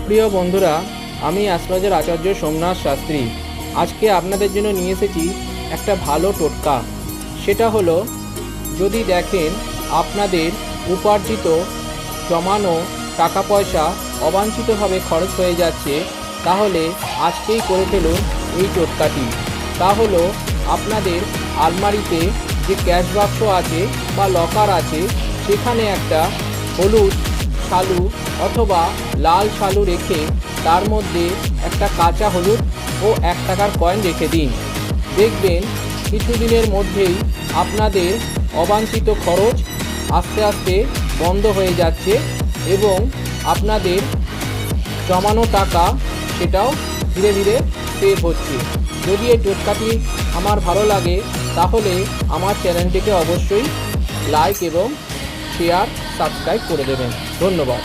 প্রিয় বন্ধুরা, আমি অ্যাস্ট্রোলজার আচার্য সোমনাথ শাস্ত্রী। আজকে আপনাদের জন্য নিয়ে এসেছি একটা ভালো টোটকা। সেটা হলো, যদি দেখেন আপনাদের উপার্জিত জমানো টাকা পয়সা অবাঞ্ছিতভাবে খরচ হয়ে যাচ্ছে, তাহলে আজকেই করে ফেলুন এই টোটকাটি। তা হলো, আপনাদের আলমারিতে যে ক্যাশ বাক্স আছে বা লকার আছে, সেখানে একটা হলুদ শালু অথবা লাল শালু রেখে তার মধ্যে একটা কাঁচা হলুদ ও 1 টাকার কয়েন রেখে দিন। দেখবেন কিছুদিনের মধ্যেই আপনাদের অবাঞ্ছিত খরচ আস্তে আস্তে বন্ধ হয়ে যাচ্ছে এবং আপনাদের জমানো টাকা সেটাও ধীরে ধীরে সেভ হচ্ছে। যদি এই টোটকাটি আমার ভালো লাগে, তাহলে আমার চ্যানেলটিকে অবশ্যই লাইক এবং শেয়ার সাবস্ক্রাইব করে দেবেন। ধন্যবাদ।